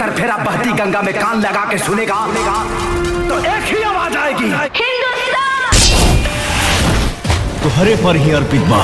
अगर फिर आप बहती गंगा में कान लगा के सुनेगा तो एक ही आवाज आएगी, हिंदुस्तान। तुम्हारे पर ही अर्पित बा।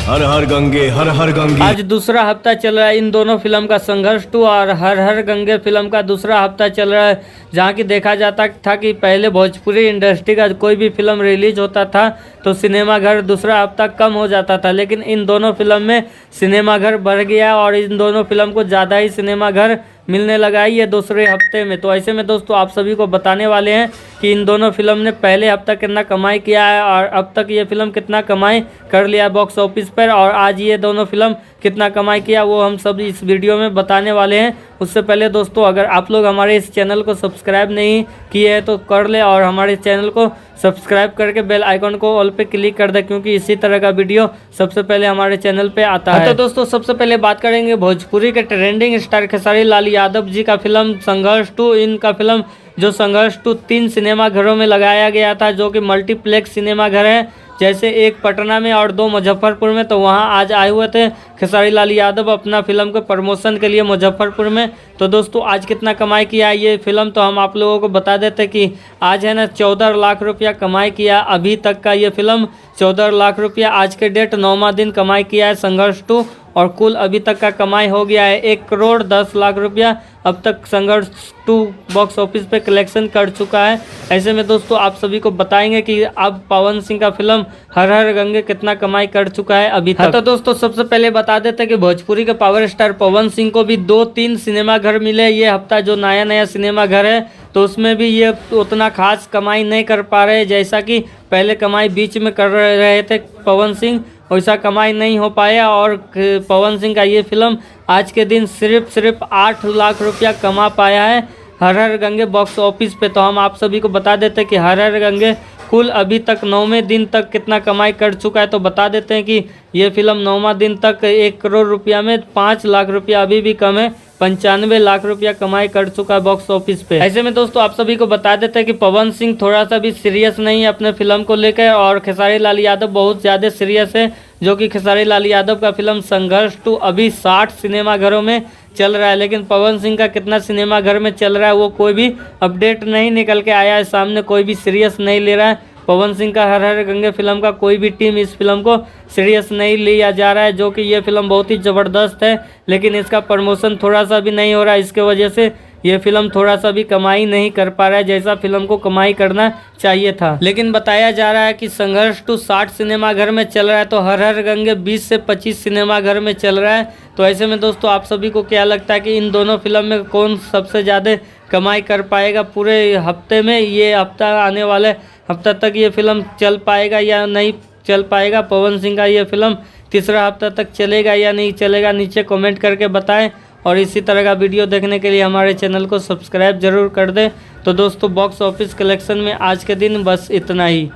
हर हर गंगे, हर हर गंगे। आज दूसरा हफ्ता चल रहा है इन दोनों फिल्म का संघर्ष 2 और हर हर गंगे फिल्म का दूसरा हफ्ता चल रहा है, जहां की देखा जाता था कि पहले भोजपुरी इंडस्ट्री का कोई भी फिल्म रिलीज होता था तो सिनेमाघर दूसरा हफ्ता कम हो जाता था, लेकिन इन दोनों फिल्म में सिनेमाघर बढ़ गया और इन दोनों फिल्म को ज़्यादा ही सिनेमाघर मिलने लगा है ये दूसरे हफ्ते में। तो ऐसे में दोस्तों आप सभी को बताने वाले हैं कि इन दोनों फिल्म ने पहले हफ्ता कितना कमाई किया है और अब तक ये फिल्म कितना कमाई कर लिया बॉक्स ऑफिस पर, और आज ये दोनों फिल्म कितना कमाई किया वो हम सब इस वीडियो में बताने वाले हैं। उससे पहले दोस्तों अगर आप लोग हमारे इस चैनल को सब्सक्राइब नहीं किए हैं तो कर ले और हमारे चैनल को सब्सक्राइब करके बेल आइकन को ऑल पे क्लिक कर दे, क्योंकि इसी तरह का वीडियो सबसे पहले हमारे चैनल पे आता है। तो दोस्तों सबसे पहले बात करेंगे भोजपुरी के ट्रेंडिंग स्टार खेसारी लाल यादव जी का फिल्म संघर्ष 2। इनका फिल्म जो संघर्ष 2 3 सिनेमाघरों में लगाया गया था, जो कि मल्टीप्लेक्स सिनेमाघर है, जैसे एक पटना में और 2 मुजफ्फरपुर में। तो वहां आज आए हुए थे खेसारी लाल यादव अपना फिल्म के प्रमोशन के लिए मुजफ्फरपुर में। तो दोस्तों आज कितना कमाई किया ये फिल्म तो हम आप लोगों को बता देते कि आज है ना 14 लाख रुपया कमाई किया अभी तक का ये फिल्म। 14 लाख रुपया आज के डेट 9वां दिन कमाई किया है संघर्ष 2, और कुल अभी तक का कमाई हो गया है 1 करोड़ 10 लाख रुपया अब तक संघर्ष 2 बॉक्स ऑफिस पे कलेक्शन कर चुका है। ऐसे में दोस्तों आप सभी को बताएंगे कि अब पवन सिंह का फिल्म हर हर गंगे कितना कमाई कर चुका है अभी तक। तो दोस्तों सबसे पहले बता देते हैं कि भोजपुरी के पावर स्टार पवन सिंह को भी 2-3 सिनेमाघर मिले ये हफ्ता, जो नया सिनेमाघर है तो उसमें भी ये उतना खास कमाई नहीं कर पा रहे, जैसा कि पहले कमाई बीच में कर रहे थे पवन सिंह, वैसा कमाई नहीं हो पाया। और पवन सिंह का ये फिल्म आज के दिन सिर्फ 8 लाख रुपया कमा पाया है हर हर गंगे बॉक्स ऑफिस पे। तो हम आप सभी को बता देते हैं कि हर हर गंगे कुल अभी तक 9वें दिन तक कितना कमाई कर चुका है। तो बता देते हैं कि ये फिल्म 9वां दिन तक 1 करोड़ रुपया में 5 लाख रुपया अभी भी कम है, 95 लाख रुपया कमाई कर चुका है बॉक्स ऑफिस पे। ऐसे में दोस्तों आप सभी को बता देते हैं कि पवन सिंह थोड़ा सा भी सीरियस नहीं है अपने फिल्म को लेकर, और खेसारी लाल यादव बहुत ज़्यादा सीरियस है, जो कि खेसारी लाल यादव का फिल्म संघर्ष 2 अभी 60 सिनेमाघरों में चल रहा है, लेकिन पवन सिंह का कितना सिनेमाघर में चल रहा है वो कोई भी अपडेट नहीं निकल के आया है सामने, कोई भी सीरियस नहीं ले रहा है। पवन सिंह का हर हर गंगे फिल्म का कोई भी टीम इस फिल्म को सीरियस नहीं लिया जा रहा है, जो कि ये फिल्म बहुत ही ज़बरदस्त है, लेकिन इसका प्रमोशन थोड़ा सा भी नहीं हो रहा है। इसके वजह से ये फिल्म थोड़ा सा भी कमाई नहीं कर पा रहा है जैसा फिल्म को कमाई करना चाहिए था। लेकिन बताया जा रहा है कि संघर्ष 2 60 सिनेमाघर में चल रहा है, तो हर हर गंगे 20 से 25 सिनेमाघर में चल रहा है। तो ऐसे में दोस्तों आप सभी को क्या लगता है कि इन दोनों फिल्म में कौन सबसे ज़्यादा कमाई कर पाएगा पूरे हफ्ते में? ये हफ्ता आने वाले हफ्ता तक ये फिल्म चल पाएगा या नहीं चल पाएगा? पवन सिंह का ये फिल्म तीसरा हफ्ता तक चलेगा या नहीं चलेगा? नीचे कमेंट करके बताएं, और इसी तरह का वीडियो देखने के लिए हमारे चैनल को सब्सक्राइब जरूर कर दें। तो दोस्तों बॉक्स ऑफिस कलेक्शन में आज के दिन बस इतना ही।